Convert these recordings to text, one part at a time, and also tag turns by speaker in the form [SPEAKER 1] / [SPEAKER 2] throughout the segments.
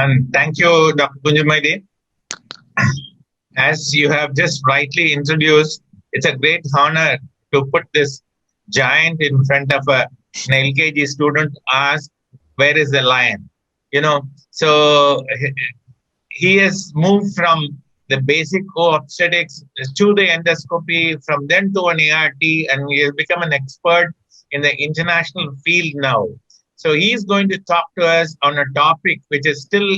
[SPEAKER 1] And thank you, Dr. Kunjumaidi. As you have just rightly introduced, it's a great honor to put this giant in front of an LKG student. Ask, where is the lion? So he has moved from the basic obstetrics to the endoscopy, from then to an ART, and he has become an expert in the international field now. So he is going to talk to us on a topic which is still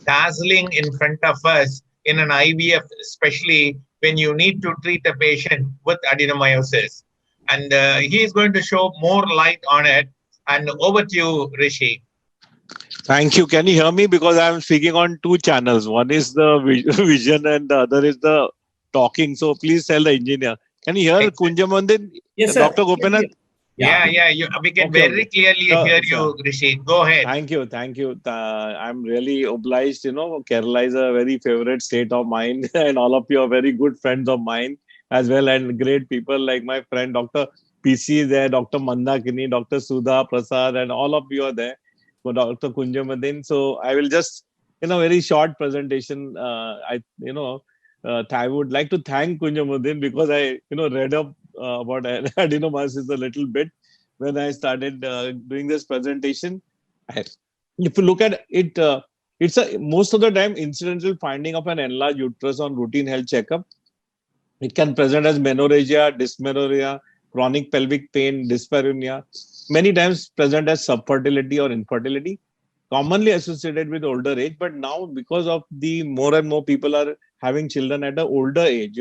[SPEAKER 1] dazzling in front of us in an IVF, especially when you need to treat a patient with adenomyosis. And he is going to show more light on it. And over to you, Rishi.
[SPEAKER 2] Thank you. Can you hear me? Because I'm speaking on two channels. One is the vision and the other is the talking. So please tell the engineer. Can you hear Kunjamandin?
[SPEAKER 3] Yes, sir.
[SPEAKER 2] Dr. Gopinath?
[SPEAKER 1] Yeah. We can very clearly hear you, Rishi. Go ahead.
[SPEAKER 2] Thank you. I'm really obliged. Kerala is a very favorite state of mine, and all of you are very good friends of mine as well, and great people like my friend Dr. PC is there, Dr. Mandakini, Dr. Sudha Prasad, and all of you are there. For Dr. Kunjamadin. So I will just, very short presentation. I would like to thank Kunjamadin because I, read up about adenomyosis a little bit when I started doing this presentation. If you look at it, it's most of the time incidental finding of an enlarged uterus on routine health checkup. It can present as menorrhagia, dysmenorrhea, chronic pelvic pain, dyspareunia. Many times present as subfertility or infertility, commonly associated with older age. But now, because of the more and more people are having children at an older age,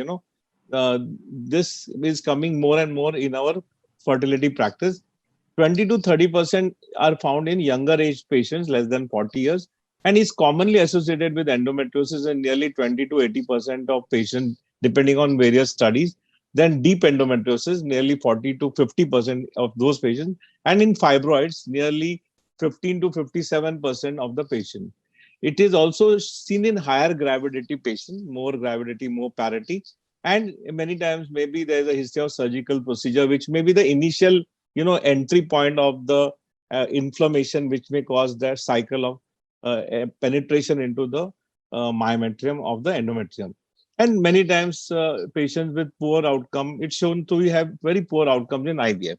[SPEAKER 2] this is coming more and more in our fertility practice. 20 to 30% are found in younger age patients, less than 40 years, and is commonly associated with endometriosis in nearly 20 to 80% of patients, depending on various studies. Then deep endometriosis, nearly 40 to 50% of those patients. And in fibroids, nearly 15 to 57% of the patient. It is also seen in higher gravidity patients, more gravidity, more parity. And many times, maybe there's a history of surgical procedure, which may be the initial, entry point of the inflammation, which may cause that cycle of penetration into the myometrium of the endometrium. And many times patients with poor outcome, it's shown to have very poor outcomes in IVF.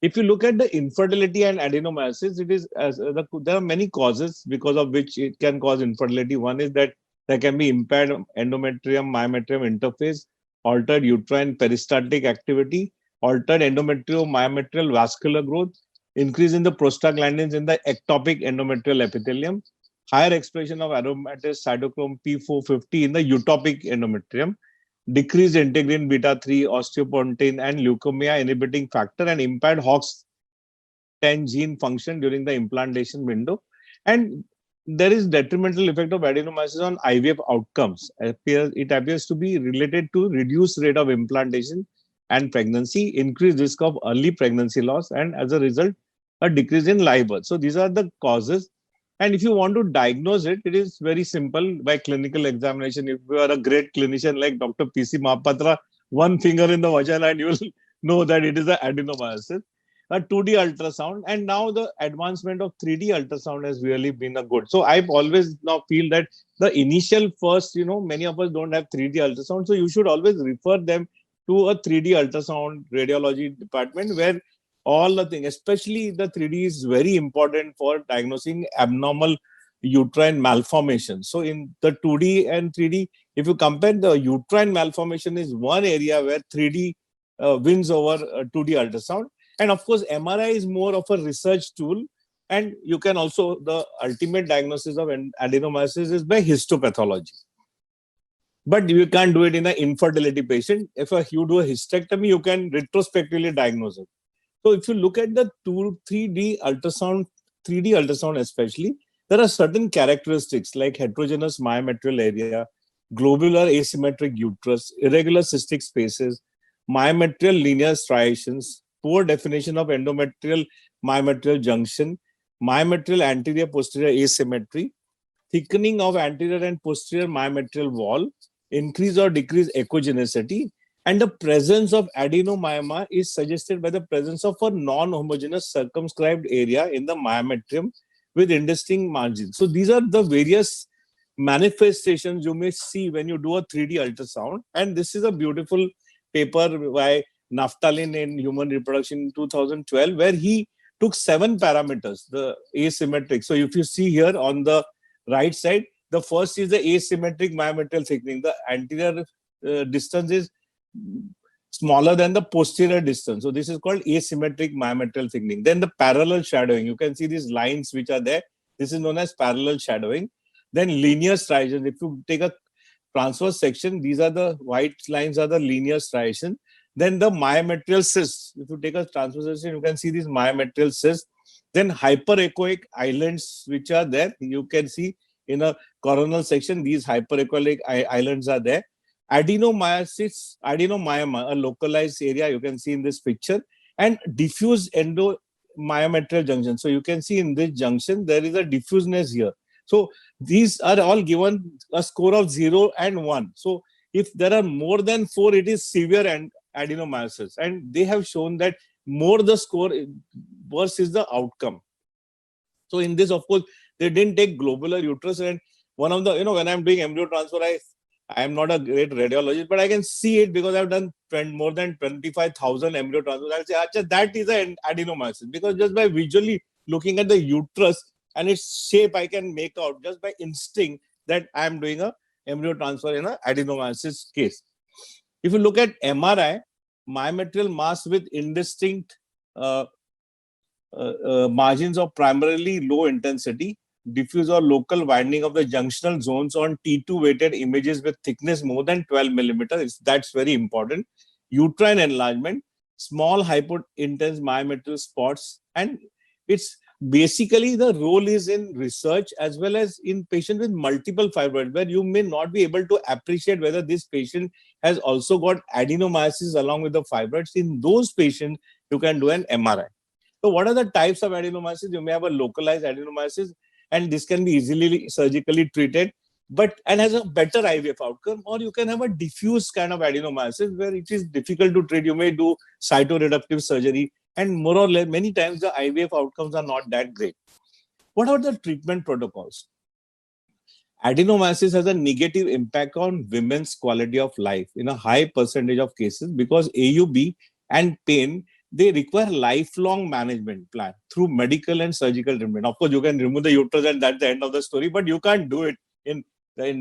[SPEAKER 2] If you look at the infertility and adenomyosis, it is there are many causes because of which it can cause infertility. One is that there can be impaired endometrium myometrium interface, altered uterine peristaltic activity, altered endometrial vascular growth, increase in the prostaglandins in the ectopic endometrial epithelium, higher expression of aromatase cytochrome P450 in the utopic endometrium, decreased integrin beta-3, osteopontin, and leukemia inhibiting factor, and impaired HOX10 gene function during the implantation window. And there is detrimental effect of adenomyosis on IVF outcomes. It appears to be related to reduced rate of implantation and pregnancy, increased risk of early pregnancy loss, and as a result, a decrease in live birth. So these are the causes. And if you want to diagnose it, it is very simple by clinical examination. If you are a great clinician like Dr. PC Mahapatra, one finger in the vagina and you will know that it is an adenomyosis. A 2D ultrasound, and now the advancement of 3D ultrasound has really been a good. So I've always now feel that the initial first, many of us don't have 3D ultrasound. So you should always refer them to a 3D ultrasound radiology department where all the things, especially the 3D is very important for diagnosing abnormal uterine malformation. So in the 2D and 3D, if you compare, the uterine malformation is one area where 3D wins over 2D ultrasound. And of course, MRI is more of a research tool. And you can also, the ultimate diagnosis of adenomyosis is by histopathology. But you can't do it in an infertility patient. If you do a hysterectomy, you can retrospectively diagnose it. So if you look at the 3D ultrasound especially, there are certain characteristics like heterogeneous myometrial area, globular asymmetric uterus, irregular cystic spaces, myometrial linear striations, poor definition of endometrial myometrial junction, myometrial anterior-posterior asymmetry, thickening of anterior and posterior myometrial wall, increase or decrease echogenicity, and the presence of adenomyoma is suggested by the presence of a non-homogeneous circumscribed area in the myometrium, with indistinct margins. So these are the various manifestations you may see when you do a 3D ultrasound. And this is a beautiful paper by Naftalin in Human Reproduction in 2012, where he took 7 parameters, the asymmetric. So if you see here on the right side, the first is the asymmetric myometrial thickening. The anterior distance is smaller than the posterior distance. So this is called asymmetric myometrial thickening. Then the parallel shadowing. You can see these lines which are there. This is known as parallel shadowing. Then linear striations. If you take a transverse section, these are the white lines are the linear striation. Then the myometrial cysts. If you take a transverse section, you can see these myometrial cysts. Then hyperechoic islands which are there. You can see in a coronal section, these hyperechoic islands are there. Adenomyosis, adenomyoma, a localized area you can see in this picture, and diffuse endomyometrial junction. So you can see in this junction, there is a diffuseness here. So these are all given a score of 0 and 1. So if there are more than 4, it is severe and adenomyosis. And they have shown that more the score, worse is the outcome. So in this, of course, they didn't take globular uterus. And one of the, when I'm doing embryo transfer, I am not a great radiologist, but I can see it because I've done more than 25,000 embryo transfers. I'll say, Acha, that is an adenomyosis, because just by visually looking at the uterus and its shape, I can make out just by instinct that I am doing a embryo transfer in an adenomyosis case. If you look at MRI, myometrial mass with indistinct margins of primarily low intensity, diffuse or local widening of the junctional zones on T2 weighted images with thickness more than 12 millimeters. That's very important. Uterine enlargement, small hypointense myometrial spots, and it's basically the role is in research as well as in patients with multiple fibroids, where you may not be able to appreciate whether this patient has also got adenomyosis along with the fibroids. In those patients, you can do an MRI. So what are the types of adenomyosis? You may have a localized adenomyosis, and this can be easily surgically treated, and has a better IVF outcome. Or you can have a diffuse kind of adenomyosis where it is difficult to treat. You may do cytoreductive surgery, and more or less, many times the IVF outcomes are not that great. What are the treatment protocols? Adenomyosis has a negative impact on women's quality of life in a high percentage of cases because AUB and pain, they require lifelong management plan through medical and surgical treatment. Of course, you can remove the uterus and that's the end of the story, but you can't do it in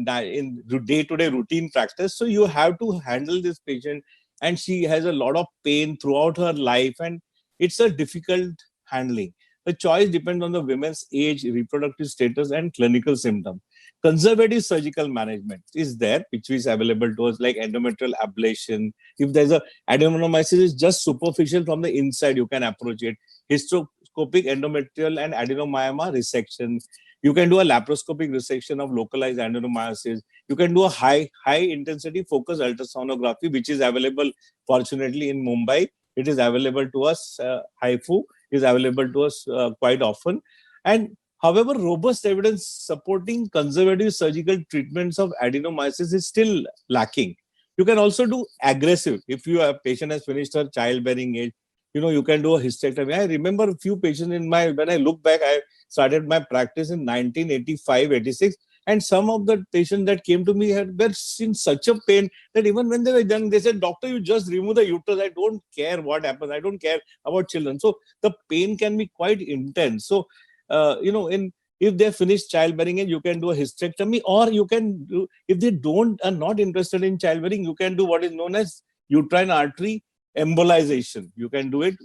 [SPEAKER 2] day-to-day routine practice. So you have to handle this patient, and she has a lot of pain throughout her life, and it's a difficult handling. The choice depends on the women's age, reproductive status, and clinical symptoms. Conservative surgical management is there, which is available to us, like endometrial ablation. If there's a adenomyosis is just superficial from the inside, you can approach it. Hysteroscopic endometrial and adenomyoma resection. You can do a laparoscopic resection of localized adenomyosis. You can do a high intensity focused ultrasonography, which is available, fortunately, in Mumbai. It is available to us. HIFU is available to us quite often. And however, robust evidence supporting conservative surgical treatments of adenomyosis is still lacking. You can also do aggressive. If your patient has finished her childbearing age, you can do a hysterectomy. I remember a few patients when I look back, I started my practice in 1985, 86. And some of the patients that came to me were in such a pain that even when they were young, they said, "Doctor, you just remove the uterus. I don't care what happens. I don't care about children." So the pain can be quite intense. So, if they finish childbearing age, you can do a hysterectomy, or you can do, if they are not interested in childbearing, you can do what is known as uterine artery embolization. You can do it.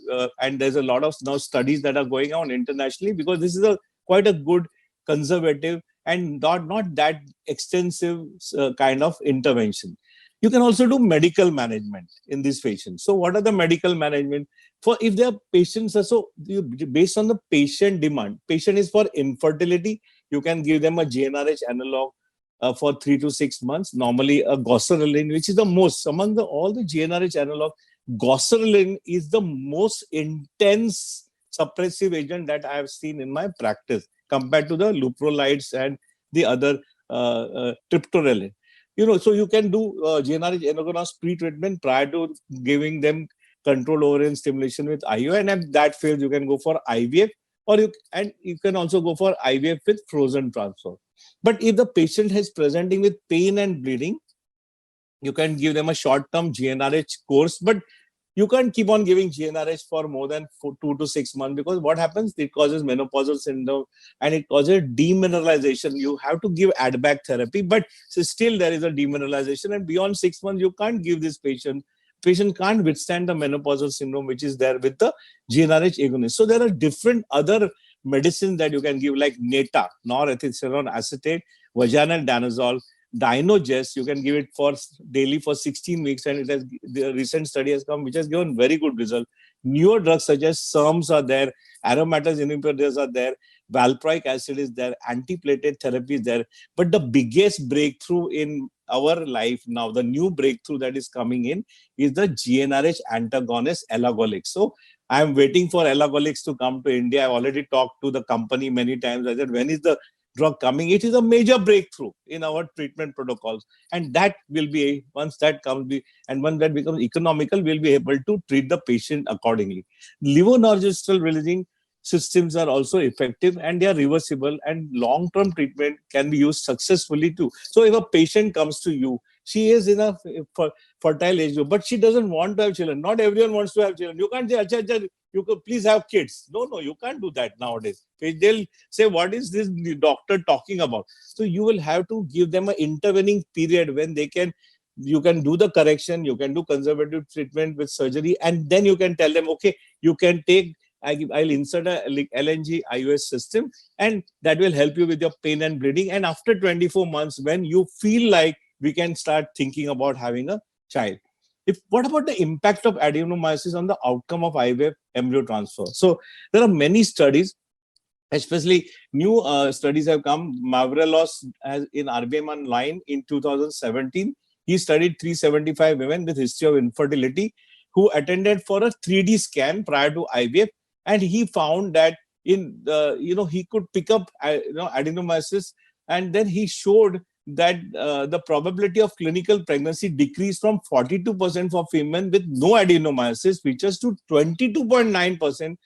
[SPEAKER 2] And there's a lot of now studies that are going on internationally, because this is quite a good conservative and not that extensive kind of intervention. You can also do medical management in these patients. So what are the medical management? For if their patients are based on the patient demand, patient is for infertility, you can give them a GnRH analog for 3 to 6 months. Normally a goserelin, which is the most, among all the GnRH analog, goserelin is the most intense suppressive agent that I have seen in my practice compared to the luprolides and the other triptorelin. So you can do GnRH endogenous pre-treatment prior to giving them controlled ovarian stimulation with IUI, and if that fails, you can go for IVF, you can also go for IVF with frozen transfer. But if the patient is presenting with pain and bleeding, you can give them a short-term GnRH course, but you can't keep on giving GnRH for more than 2 to 6 months, because what happens? It causes menopausal syndrome and it causes demineralization. You have to give add-back therapy, but still there is a demineralization, and beyond 6 months, you can't give this patient. Patient can't withstand the menopausal syndrome, which is there with the GnRH agonist. So there are different other medicines that you can give, like NETA, norethicillin acetate, vaginal danazol, Dynogest. You can give it for daily for 16 weeks, and it has, the recent study has come which has given very good result. Newer drugs such as SERMs are there, aromatase inhibitors are there, valproic acid is there, antiplatelet therapy is there. But the biggest breakthrough in our life now, the new breakthrough that is coming in, is the GnRH antagonist elagolix. So I am waiting for elagolix to come to India. I've already talked to the company many times. I said, when is the drug coming? It is a major breakthrough in our treatment protocols, and that will be, once that comes, and when that becomes economical, we'll be able to treat the patient accordingly. Levonorgestrel releasing systems are also effective, and they are reversible, and long-term treatment can be used successfully too. So if a patient comes to you, she is in a fertile age group, but she doesn't want to have children. Not everyone wants to have children. You can't say, acha, acha, you could please have kids. No, you can't do that nowadays. They'll say, what is this doctor talking about? So you will have to give them an intervening period when you can do the correction, you can do conservative treatment with surgery, and then you can tell them, okay, you can take, I'll insert a LNG IUS system, and that will help you with your pain and bleeding. And after 24 months, when you feel like, we can start thinking about having a child. What about the impact of adenomyosis on the outcome of IVF embryo transfer? So there are many studies, especially new studies have come. Mavrelos has in RBM Online in 2017, he studied 375 women with history of infertility who attended for a 3D scan prior to IVF, and he found that he could pick up adenomyosis, and then he showed that the probability of clinical pregnancy decreased from 42% for women with no adenomyosis features to 22.9%.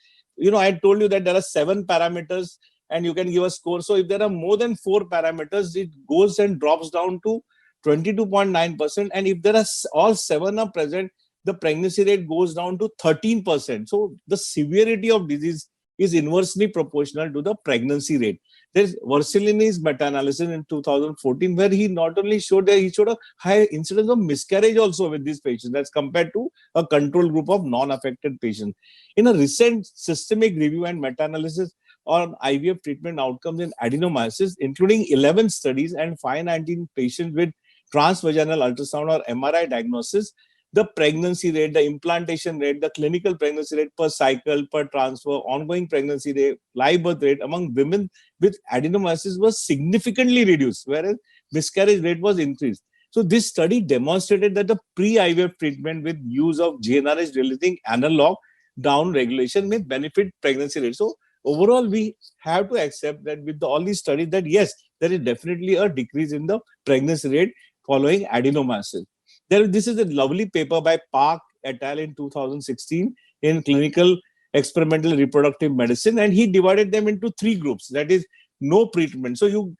[SPEAKER 2] I told you that there are 7 parameters and you can give a score. So if there are more than 4 parameters, it goes and drops down to 22.9%. And if there are all 7 are present, the pregnancy rate goes down to 13%. So the severity of disease is inversely proportional to the pregnancy rate. There's Versilini's meta-analysis in 2014, where he not only showed that he showed a high incidence of miscarriage also with these patients, that's compared to a control group of non-affected patients. In a recent systemic review and meta-analysis on IVF treatment outcomes in adenomyosis, including 11 studies and 519 patients with transvaginal ultrasound or MRI diagnosis, the pregnancy rate, the implantation rate, the clinical pregnancy rate per cycle, per transfer, ongoing pregnancy rate, live birth rate among women with adenomyosis was significantly reduced, whereas miscarriage rate was increased. So this study demonstrated that the pre-IVF treatment with use of GnRH releasing analog down regulation may benefit pregnancy rate. So overall, we have to accept that with all these studies that yes, there is definitely a decrease in the pregnancy rate following adenomyosis. This is a lovely paper by Park et al. In 2016 in Clinical Experimental Reproductive Medicine, and he divided them into 3 groups. That is, no treatment. So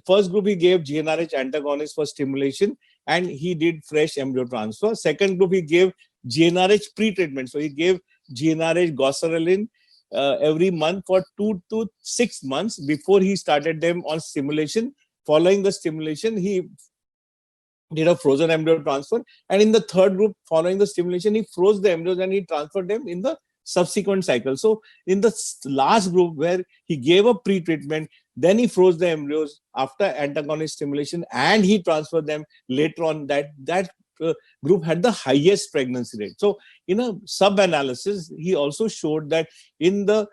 [SPEAKER 2] first group, he gave GnRH antagonist for stimulation, and he did fresh embryo transfer. Second group, he gave GnRH pre-treatment. So he gave GnRH goserelin every month for 2 to 6 months before he started them on stimulation. Following the stimulation, he did a frozen embryo transfer, and in the third group, following the stimulation, he froze the embryos and he transferred them in the subsequent cycle. So in the last group, where he gave a pre-treatment, then he froze the embryos after antagonist stimulation, and he transferred them later on. That group had the highest pregnancy rate. So in a sub-analysis, he also showed that in the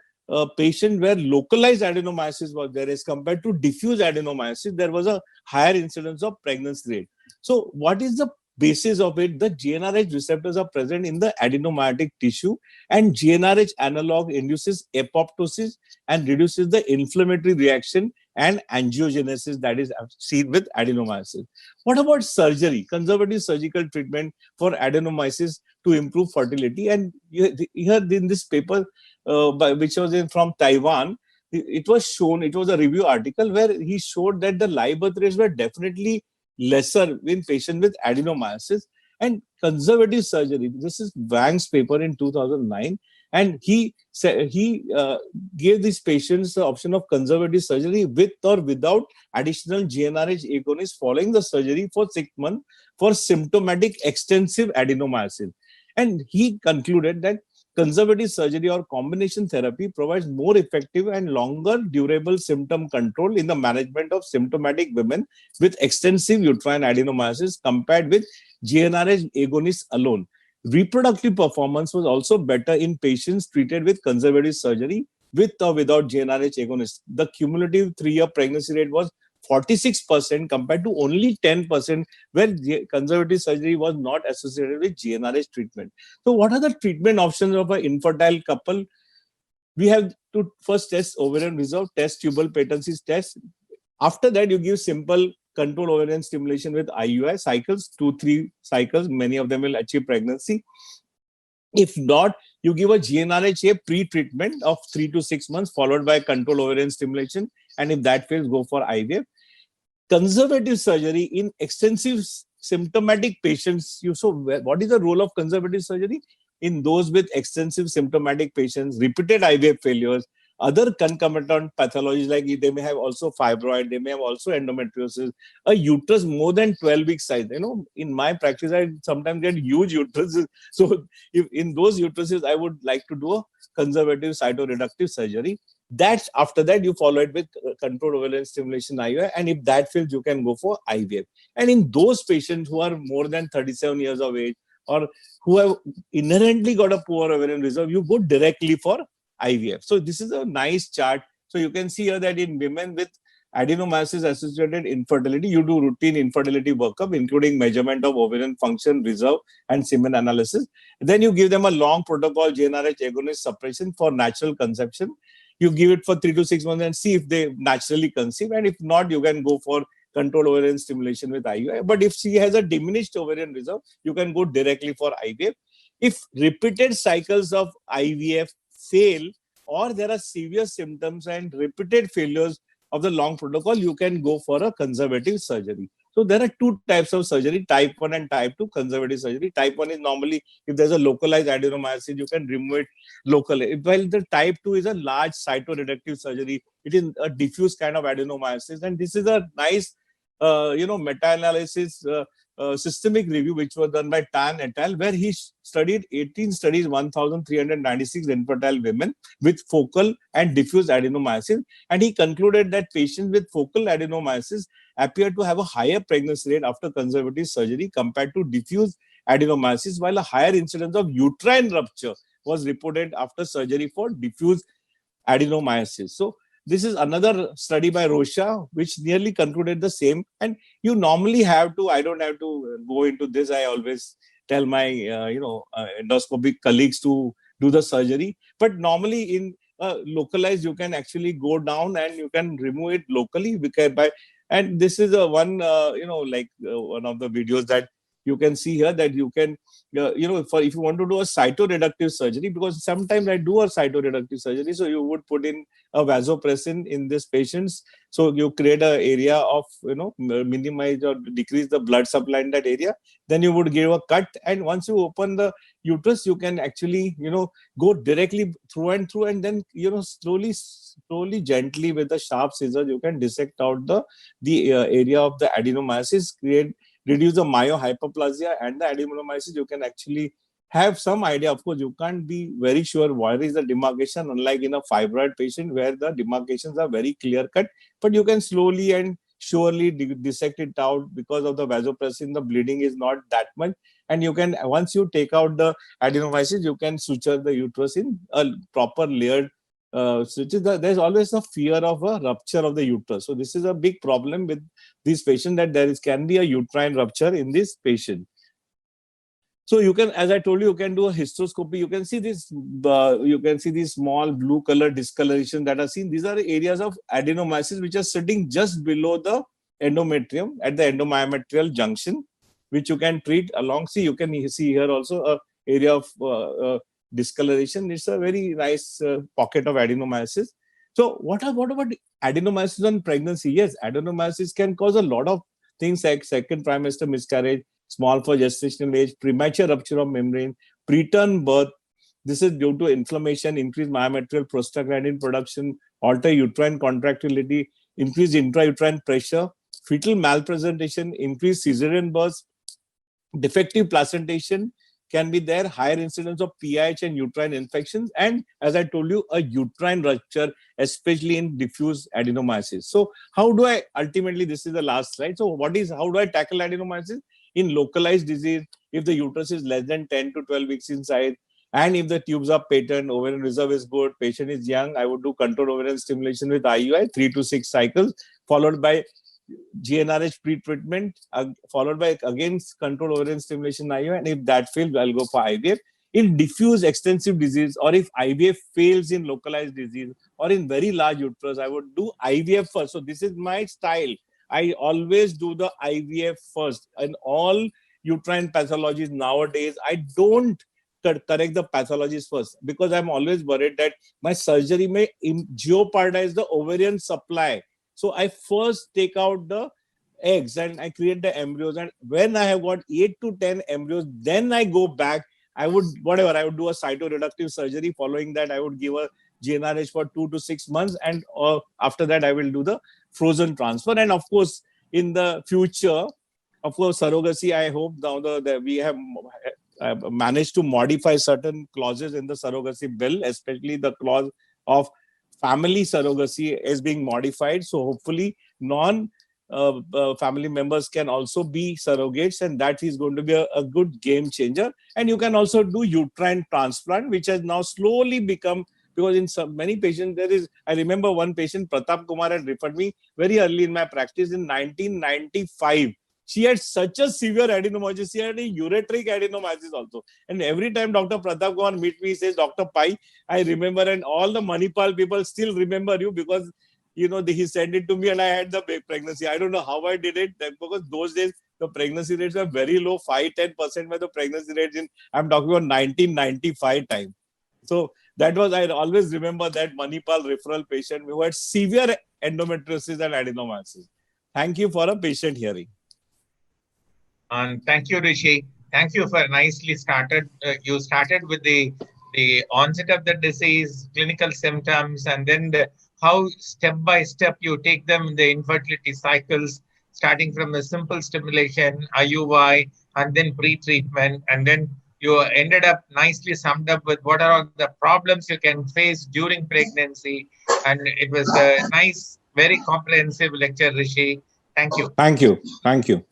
[SPEAKER 2] patient where localized adenomyosis was there as compared to diffuse adenomyosis, there was a higher incidence of pregnancy rate. So what is the basis of it? The GnRH receptors are present in the adenomyotic tissue, and GnRH analog induces apoptosis and reduces the inflammatory reaction and angiogenesis that is seen with adenomyosis. What about surgery? Conservative surgical treatment for adenomyosis to improve fertility. And here in this paper, which was from Taiwan. It was shown, it was a review article where he showed that the live birth rates were definitely lesser in patients with adenomyosis and conservative surgery. This is Wang's paper in 2009, and he said gave these patients the option of conservative surgery with or without additional GnRH agonist following the surgery for 6 months for symptomatic extensive adenomyosis. And he concluded that conservative surgery or combination therapy provides more effective and longer durable symptom control in the management of symptomatic women with extensive uterine adenomyosis compared with GnRH agonists alone. Reproductive performance was also better in patients treated with conservative surgery with or without GnRH agonists. The cumulative 3-year pregnancy rate was 46% compared to only 10% where conservative surgery was not associated with GnRH treatment. So what are the treatment options of an infertile couple? We have to first test ovarian reserve, test tubal patency test. After that, you give simple control ovarian stimulation with IUI cycles, 2-3 cycles. Many of them will achieve pregnancy. If not, you give a GnRHA pre-treatment of 3 to 6 months followed by control ovarian stimulation. And if that fails, go for IVF. Conservative surgery in extensive symptomatic patients. So what is the role of conservative surgery? In those with extensive symptomatic patients, repeated IVF failures, other concomitant pathologies like they may have also fibroid, they may have also endometriosis, a uterus more than 12 weeks size. In my practice, I sometimes get huge uteruses. So if in those uteruses, I would like to do a conservative cytoreductive surgery. That's after that you follow it with controlled ovarian stimulation IUI, and if that fails, you can go for IVF. And in those patients who are more than 37 years of age or who have inherently got a poor ovarian reserve, you go directly for IVF. So this is a nice chart. So you can see here that in women with adenomyosis associated infertility, you do routine infertility workup, including measurement of ovarian function, reserve, and semen analysis. Then you give them a long protocol GnRH agonist suppression for natural conception. You give it for 3 to 6 months and see if they naturally conceive. And if not, you can go for controlled ovarian stimulation with IUI. But if she has a diminished ovarian reserve, you can go directly for IVF. If repeated cycles of IVF fail or there are severe symptoms and repeated failures of the long protocol, you can go for a conservative surgery. So there are two types of surgery, type 1 and type 2 conservative surgery. Type 1 is normally, if there's a localized adenomyosis, you can remove it locally. While the type 2 is a large cytoreductive surgery, it is a diffuse kind of adenomyosis. And this is a nice, meta-analysis systemic review, which was done by Tan et al., where he studied 18 studies, 1,396 infertile women with focal and diffuse adenomyosis. And he concluded that patients with focal adenomyosis appear to have a higher pregnancy rate after conservative surgery compared to diffuse adenomyosis, while a higher incidence of uterine rupture was reported after surgery for diffuse adenomyosis. So this is another study by Rocha, which nearly concluded the same. And you normally have to, I don't have to go into this. I always tell my, endoscopic colleagues to do the surgery. But normally in localized, you can actually go down and you can remove it locally. And this is one of the videos that you can see here, that you can, if you want to do a cytoreductive surgery, because sometimes I do a cytoreductive surgery, so you would put in a vasopressin in these patients. So you create an area of, minimize or decrease the blood supply in that area. Then you would give a cut. And once you open the uterus, you can actually, go directly through and through. And then, slowly, gently with the sharp scissors, you can dissect out the area of the adenomyosis, reduce the myohyperplasia and the adenomyosis. You can actually have some idea. Of course, you can't be very sure where is the demarcation, unlike in a fibroid patient where the demarcations are very clear cut. But you can slowly and surely dissect it out. Because of the vasopressin, the bleeding is not that much. And you can, once you take out the adenomyosis, you can suture the uterus in a proper layered there's always a fear of a rupture of the uterus. So this is a big problem with these patients, that can be a uterine rupture in this patient. So you can, as I told you, you can do a hysteroscopy. You can see this. You can see these small blue color discoloration that are seen. These are areas of adenomyosis which are sitting just below the endometrium at the endomyometrial junction, which you can treat along. See, you can see here also a area of discoloration. It's a very nice pocket of adenomyosis. So what about adenomyosis on pregnancy? Yes, adenomyosis can cause a lot of things like second trimester miscarriage, small for gestational age, premature rupture of membrane, preterm birth. This is due to inflammation, increased myometrial prostaglandin production, alter uterine contractility, increased intrauterine pressure, fetal malpresentation, increased cesarean births, defective placentation can be there, higher incidence of PIH and uterine infections, and as I told you, a uterine rupture, especially in diffuse adenomyosis. So, how do I ultimately? This is the last slide. So, how do I tackle adenomyosis in localized disease? If the uterus is less than 10 to 12 weeks in size, and if the tubes are patent, ovarian reserve is good, patient is young, I would do controlled ovarian stimulation with IUI, 3 to 6 cycles, followed by GnRH pre-treatment, followed by again controlled ovarian stimulation IUI, and if that fails, I'll go for IVF. In diffuse extensive disease, or if IVF fails in localized disease, or in very large uterus, I would do IVF first. So this is my style. I always do the IVF first. And all uterine pathologies nowadays, I don't correct the pathologies first, because I'm always worried that my surgery may jeopardize the ovarian supply. So I first take out the eggs and I create the embryos. And when I have got 8 to 10 embryos, then I go back. I would do a cytoreductive surgery. Following that, I would give a GnRH for 2 to 6 months. And after that, I will do the frozen transfer. And of course, in the future, of course, surrogacy, I hope now that we have managed to modify certain clauses in the surrogacy bill, especially the clause of family surrogacy is being modified. So hopefully family members can also be surrogates, and that is going to be a good game changer. And you can also do uterine transplant, which has now slowly become, because in many patients I remember one patient, Pratap Kumar, had referred me very early in my practice in 1995. She had such a severe adenomyosis. She had a ureteric adenomyosis also. And every time Dr. Pratap Kumar meet me, he says, Dr. Pai, I remember, and all the Manipal people still remember you, because he sent it to me and I had the pregnancy. I don't know how I did it, because those days the pregnancy rates were very low, 5-10% were the pregnancy rates I'm talking about 1995 time. So I always remember that Manipal referral patient who had severe endometriosis and adenomyosis. Thank you for a patient hearing.
[SPEAKER 1] And thank you, Rishi. Thank you for nicely started. You started with the onset of the disease, clinical symptoms, and then how step by step you take them in the infertility cycles, starting from the simple stimulation, IUI, and then pre-treatment, and then you ended up nicely summed up with what are the problems you can face during pregnancy. And it was a nice, very comprehensive lecture, Rishi. Thank you.
[SPEAKER 2] Thank you. Thank you.